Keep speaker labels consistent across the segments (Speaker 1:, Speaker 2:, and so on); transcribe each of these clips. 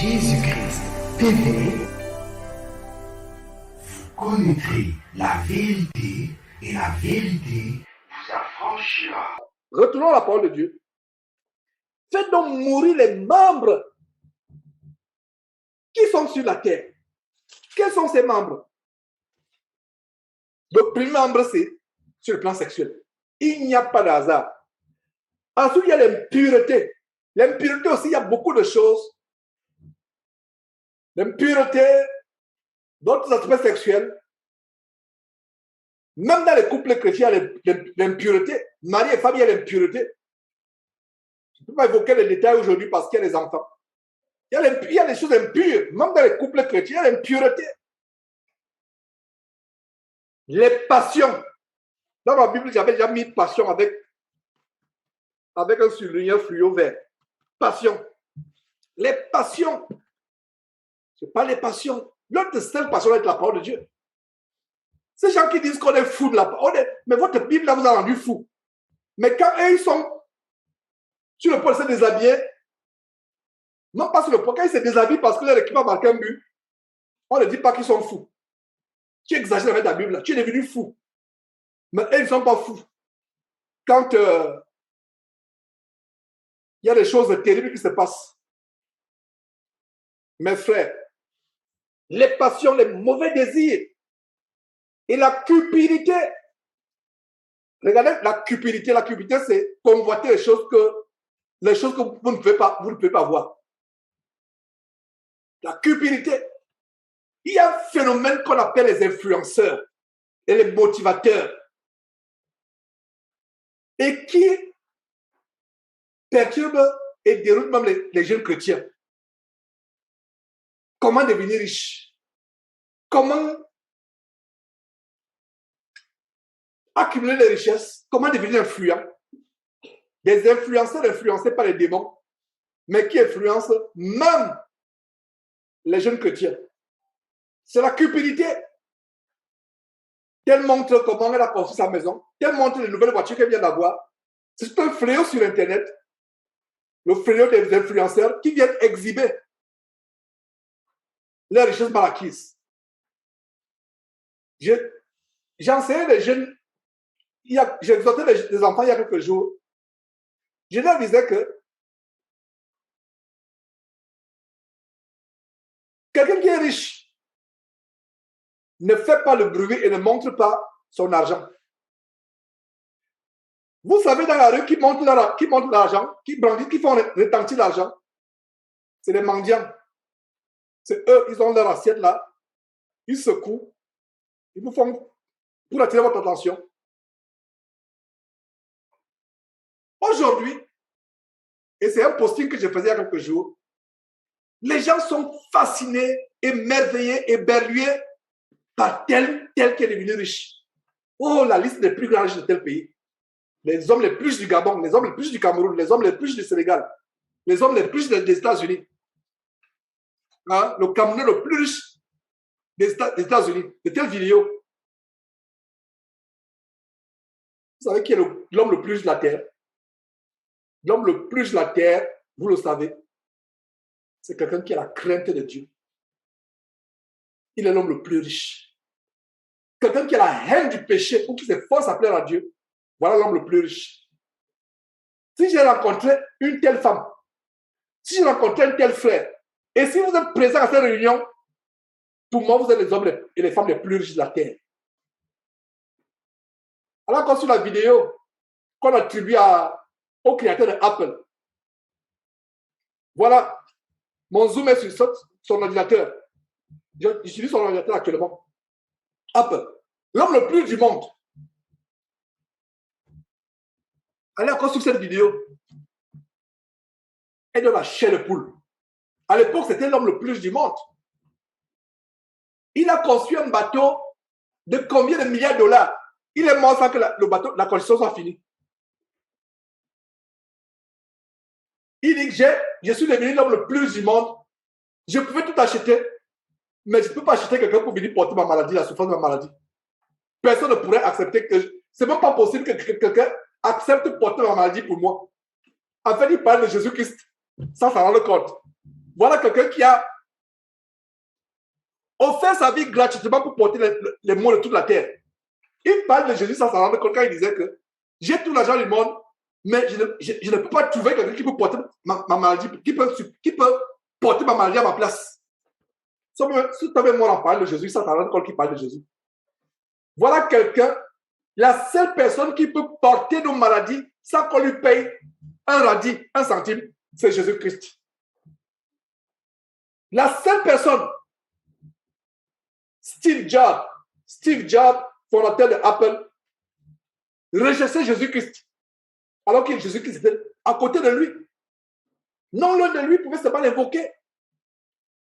Speaker 1: Jésus-Christ TV, vous connaîtrez la vérité et la vérité vous affranchira.
Speaker 2: Retournons à la parole de Dieu. Faites donc mourir les membres qui sont sur la terre. Quels sont ces membres? Le premier membre, c'est sur le plan sexuel. Il n'y a pas de hasard. Ensuite, il y a l'impureté. L'impureté aussi, il y a beaucoup de choses. L'impureté, d'autres aspects sexuels. Même dans les couples chrétiens, il y a l'impureté. Mari et femme, il y a l'impureté. Je ne peux pas évoquer les détails aujourd'hui parce qu'il y a des enfants. Il y a des choses impures. Même dans les couples chrétiens, il y a l'impureté. Les passions. Dans ma Bible, j'avais déjà mis passion avec un surligneur fluo vert. Passion. Les passions. Ce n'est pas les passions. Notre seule passion est la parole de Dieu. Ces gens qui disent qu'on est fou de la parole, mais votre Bible là vous a rendu fou. Mais quand eux, ils sont sur le point de se déshabiller, non pas sur le point, quand ils se déshabillent parce que leur équipe a marqué un but, on ne dit pas qu'ils sont fous. Tu exagères avec ta Bible là, tu es devenu fou. Mais eux, ils ne sont pas fous. Quand il y a des choses terribles qui se passent, mes frères, les passions, les mauvais désirs et la cupidité. Regardez la cupidité. La cupidité, c'est convoiter les choses que vous ne pouvez pas voir. La cupidité. Il y a un phénomène qu'on appelle les influenceurs et les motivateurs et qui perturbe et déroute même les jeunes chrétiens. Comment devenir riche? Comment accumuler les richesses? Comment devenir influent? Des influenceurs influencés par les démons, mais qui influencent même les jeunes chrétiens. C'est la cupidité. Telle montre comment elle a construit sa maison, telle montre les nouvelles voitures qu'elle vient d'avoir. C'est un fléau sur Internet. Le fléau des influenceurs qui viennent exhiber les richesses mal acquises. J'ai enseigné les jeunes, j'ai exhorté les enfants il y a quelques jours. Je leur disais que quelqu'un qui est riche ne fait pas le bruit et ne montre pas son argent. Vous savez, dans la rue, qui montrent l'argent, qui brandissent, qui font retentir l'argent, c'est les mendiants. C'est eux, ils ont leur assiette là, ils secouent, ils vous font pour attirer votre attention. Aujourd'hui, et c'est un posting que je faisais il y a quelques jours, les gens sont fascinés, émerveillés, éberlués par tel qui est devenu riche. Oh, la liste des plus grands riches de tel pays. Les hommes les plus riches du Gabon, les hommes les plus riches du Cameroun, les hommes les plus riches du Sénégal, les hommes les plus riches des États-Unis. Hein? Le Cameroun le plus riche des États-Unis. De telle vidéo. Vous savez qui est l'homme le plus riche de la terre? L'homme le plus riche de la terre, vous le savez, c'est quelqu'un qui a la crainte de Dieu. Il est l'homme le plus riche. Quelqu'un qui a la haine du péché ou qui s'efforce à plaire à Dieu, voilà l'homme le plus riche. Si j'ai rencontré une telle femme, si j'ai rencontré un tel frère, et si vous êtes présent à cette réunion, pour moi, vous êtes les hommes et les femmes les plus riches de la terre. Alors, quand sur la vidéo qu'on attribue au créateur de Apple, voilà, mon zoom est sur son ordinateur. J'utilise son ordinateur actuellement. Apple, l'homme le plus riche du monde. Allez encore sur cette vidéo. Et de la chair de poule. À l'époque, c'était l'homme le plus riche du monde. Il a construit un bateau de combien de milliards de dollars? Il est mort sans que la construction soit finie. Il dit que je suis devenu l'homme le plus riche du monde. Je pouvais tout acheter, mais je ne peux pas acheter quelqu'un pour venir porter ma maladie, la souffrance de ma maladie. Personne ne pourrait accepter que... C'est même pas possible que quelqu'un accepte de porter ma maladie pour moi. En fait, il parle de Jésus-Christ sans s'en rendre compte. Voilà quelqu'un qui a offert sa vie gratuitement pour porter les maux de toute la terre. Il parle de Jésus sans s'en rendre compte quand il disait que j'ai tout l'argent du monde, mais je ne peux pas trouver quelqu'un qui peut porter ma maladie, qui peut porter ma maladie à ma place. Si tu avais moi en parle de Jésus sans s'en rendre compte qu'il parle de Jésus. Voilà quelqu'un, la seule personne qui peut porter nos maladies sans qu'on lui paye un radis, un centime, c'est Jésus-Christ. La seule personne, Steve Jobs, fondateur de Apple, rejetait Jésus-Christ. Alors que Jésus-Christ était à côté de lui. Non loin de lui, il pouvait seulement l'invoquer.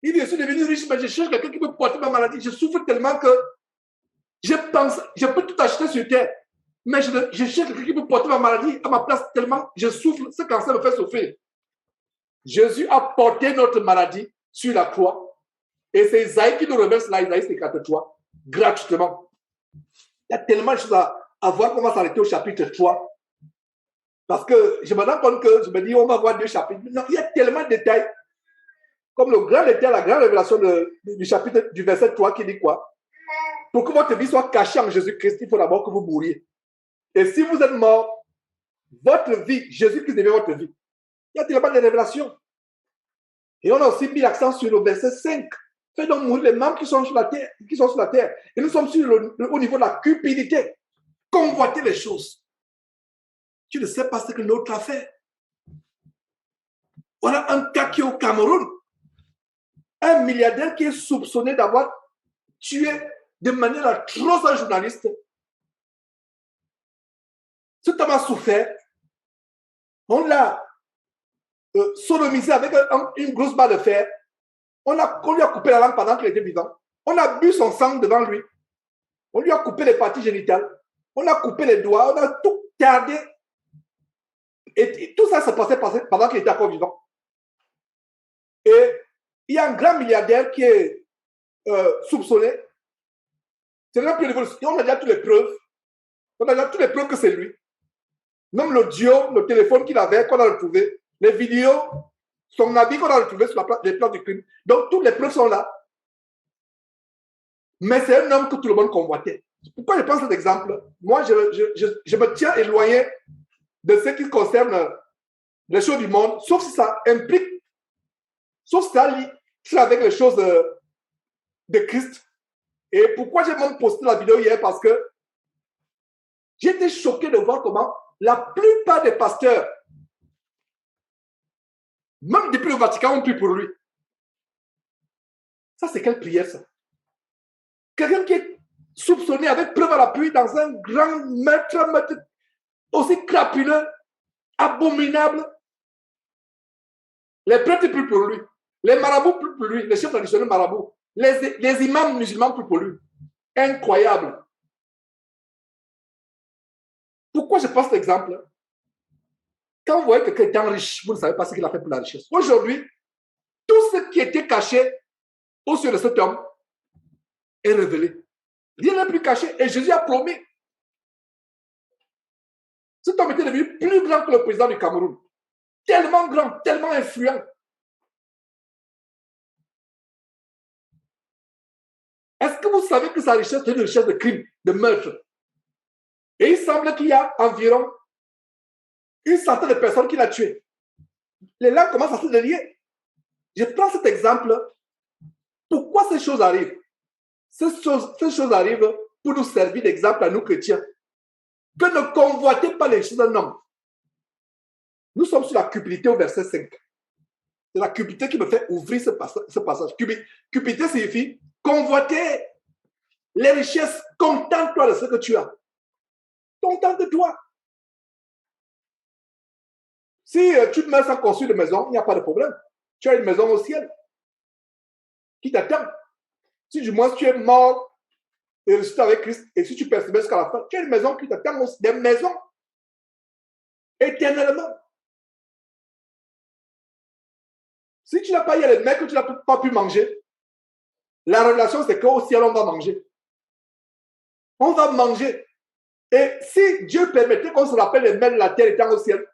Speaker 2: Il dit, je suis devenu riche, mais je cherche quelqu'un qui peut porter ma maladie. Je souffre tellement que je peux tout acheter sur terre. Mais je cherche quelqu'un qui peut porter ma maladie à ma place tellement je souffre. Ce cancer me fait souffrir. Jésus a porté notre maladie sur la croix. Et c'est Isaïe qui nous remercie là, Isaïe 53, gratuitement. Il y a tellement de choses à voir qu'on va s'arrêter au chapitre 3. Parce que je me rends compte que je me dis, on va voir 2 chapitres. Non, il y a tellement de détails. Comme le grand détail, la grande révélation du chapitre du verset 3 qui dit quoi? Pour que votre vie soit cachée en Jésus-Christ, il faut d'abord que vous mouriez. Et si vous êtes mort, votre vie, Jésus-Christ devient votre vie. Il y a tellement de révélations. Et on a aussi mis l'accent sur le verset 5. Faites donc mourir les membres qui sont sur la terre. Et nous sommes au niveau de la cupidité. Convoiter les choses. Tu ne sais pas ce que l'autre a fait. Voilà un cas qui est au Cameroun. Un milliardaire qui est soupçonné d'avoir tué de manière atroce un journaliste. Cet homme a souffert. On l'a sodomisé avec une grosse barre de fer. On lui a coupé la langue pendant qu'il était vivant. On a bu son sang devant lui. On lui a coupé les parties génitales. On a coupé les doigts. On a tout gardé. Et tout ça s'est passé pendant qu'il était encore vivant. Et il y a un grand milliardaire qui est soupçonné. C'est même plus l'évolution. On a déjà toutes les preuves. On a déjà toutes les preuves que c'est lui. Même l'audio, le téléphone qu'il avait, qu'on a retrouvé, les vidéos, son habit qu'on a retrouvé sur les plans du crime. Donc, toutes les preuves sont là. Mais c'est un homme que tout le monde convoitait. Pourquoi je prends cet exemple? Moi, je me tiens éloigné de ce qui concerne les choses du monde, sauf si ça implique, sauf si ça lie avec les choses de Christ. Et pourquoi j'ai même posté la vidéo hier? Parce que j'ai été choqué de voir comment la plupart des pasteurs, même depuis le Vatican, ont pris pour lui. Ça, c'est quelle prière, ça? Quelqu'un qui est soupçonné avec preuve à l'appui dans un grand meurtre aussi crapuleux, abominable. Les prêtres prient pour lui. Les marabouts prient pour lui. Les chefs traditionnels marabouts. Les imams musulmans prient pour lui. Incroyable. Pourquoi je prends cet exemple? Quand vous voyez que quelqu'un est riche, vous ne savez pas ce qu'il a fait pour la richesse. Aujourd'hui, tout ce qui était caché au sujet de cet homme est révélé. Rien n'est plus caché. Et Jésus a promis. Cet homme était devenu plus grand que le président du Cameroun. Tellement grand, tellement influent. Est-ce que vous savez que sa richesse est une richesse de crime, de meurtre? Et il semble qu'il y a environ une centaine de personnes qu'il a tuées. Les langues commencent à se délier. Je prends cet exemple. Pourquoi ces choses arrivent? Ces choses arrivent pour nous servir d'exemple à nous chrétiens. Que ne convoitez pas les choses d'un homme. Nous sommes sur la cupidité au verset 5. C'est la cupidité qui me fait ouvrir ce passage. Cupidité signifie convoiter les richesses. Contente-toi de ce que tu as. Contente-toi. Si tu te mets sans construire de maison, il n'y a pas de problème. Tu as une maison au ciel qui t'attend. Si du moins tu es mort et ressuscité avec Christ, et si tu persévères jusqu'à la fin, tu as une maison qui t'attend aussi. Des maisons éternellement. Si tu n'as pas eu les mecs que tu n'as pas pu manger, la relation c'est qu'au ciel on va manger. On va manger. Et si Dieu permettait qu'on se rappelle les mains de la terre étant au ciel,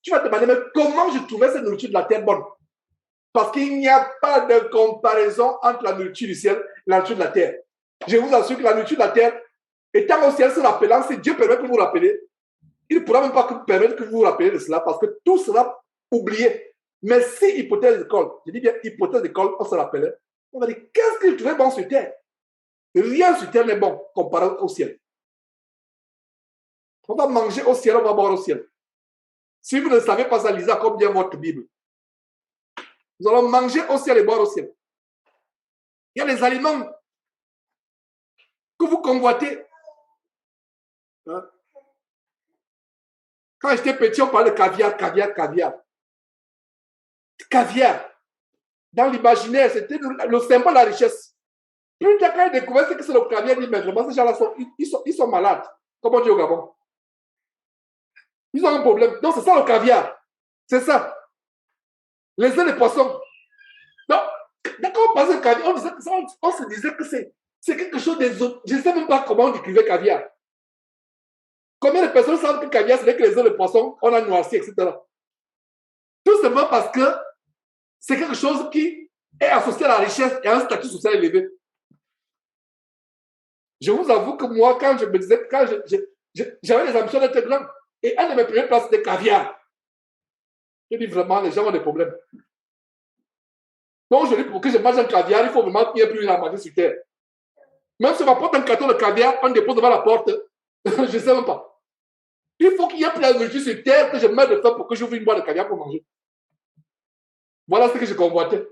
Speaker 2: tu vas te demander, mais comment je trouvais cette nourriture de la terre bonne? Parce qu'il n'y a pas de comparaison entre la nourriture du ciel et la nourriture de la terre. Je vous assure que la nourriture de la terre, étant au ciel se rappelant, si Dieu permet que vous vous rappelez, il ne pourra même pas permettre que vous vous rappelez de cela parce que tout sera oublié. Mais si hypothèse d'école, je dis bien hypothèse d'école, on se rappelait, on va dire qu'est-ce que je trouvais bon sur terre? Rien sur terre n'est bon comparé au ciel. On va manger au ciel, on va boire au ciel. Si vous ne savez pas ça, lisez comme bien votre Bible. Nous allons manger au ciel et boire au ciel. Il y a des aliments que vous convoitez. Hein? Quand j'étais petit, on parlait de caviar. Caviar. Dans l'imaginaire, c'était le symbole de la richesse. Plus tard, quand j'ai découvert que c'est le caviar, il dit, mais vraiment, ces gens-là, ils sont malades. Comme on dit au Gabon. Ils ont un problème. Donc, c'est ça le caviar. C'est ça. Les œufs de poisson. Donc, quand on parlait de caviar, on se disait que c'est quelque chose des autres. Je ne sais même pas comment on décrivait caviar. Combien de personnes savent que caviar, c'est que les œufs de poisson, on a noirci, etc. Tout simplement parce que c'est quelque chose qui est associé à la richesse et à un statut social élevé. Je vous avoue que moi, quand je me disais, quand j'avais les ambitions d'être grand, et un de mes premières places, c'était caviar. Je dis vraiment, les gens ont des problèmes. Donc, je dis, pour que je mange un caviar, il faut vraiment qu'il n'y ait plus à manger sur terre. Même si on m'apporte un carton de caviar, on dépose devant la porte, je ne sais même pas. Il faut qu'il y ait plus de nourriture sur terre que je mette de faim pour que j'ouvre une boîte de caviar pour manger. Voilà ce que je convoitais.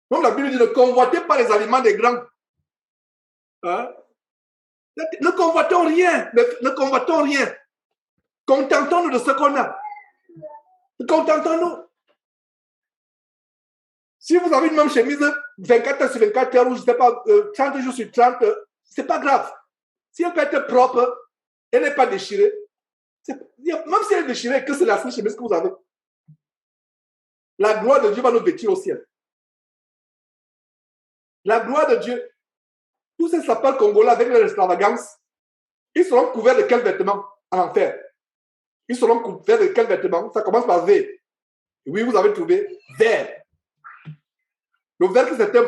Speaker 2: Donc, la Bible dit, ne convoitez pas les aliments des grands. Hein? Ne convoitons rien. Ne convoitons rien. Contentons-nous de ce qu'on a. Contentons-nous. Si vous avez une même chemise 24 heures sur 24 heures ou je ne sais pas, 30 jours sur 30, ce n'est pas grave. Si elle peut être propre, elle n'est pas déchirée. Même si elle est déchirée, que c'est la seule chemise que vous avez. La gloire de Dieu va nous vêtir au ciel. La gloire de Dieu. Tous ces sapins congolais avec leur extravagance, ils seront couverts de quels vêtements en enfer? Ils seront couverts de quels vêtements? Ça commence par V. Oui, vous avez trouvé vert. Le vert qui c'est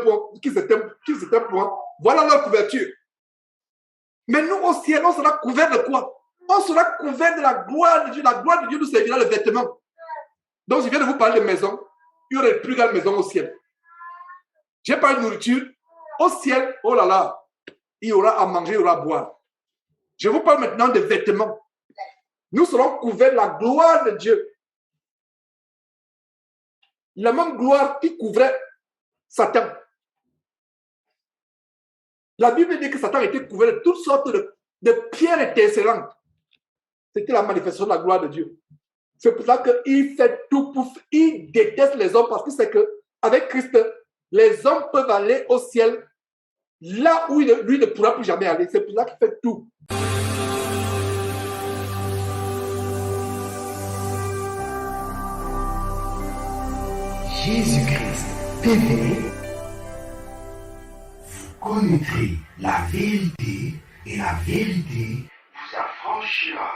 Speaker 2: un point. Voilà leur couverture. Mais nous au ciel, on sera couverts de quoi? On sera couverts de la gloire de Dieu. La gloire de Dieu nous servira le vêtement. Donc, je viens de vous parler de maison. Il y aurait une plus grande maison au ciel. J'ai parlé de nourriture. Au ciel, oh là là, il y aura à manger, il y aura à boire. Je vous parle maintenant de vêtements. Nous serons couverts de la gloire de Dieu. La même gloire qui couvrait Satan. La Bible dit que Satan était couvert de toutes sortes de pierres étincelantes. C'était la manifestation de la gloire de Dieu. C'est pour ça qu'il fait tout il déteste les hommes parce qu'il sait qu'avec Christ, les hommes peuvent aller au ciel là où lui ne pourra plus jamais aller. C'est pour ça qu'il fait tout.
Speaker 1: Jésus-Christ TV, vous connaîtrez la vérité et la vérité vous affranchira.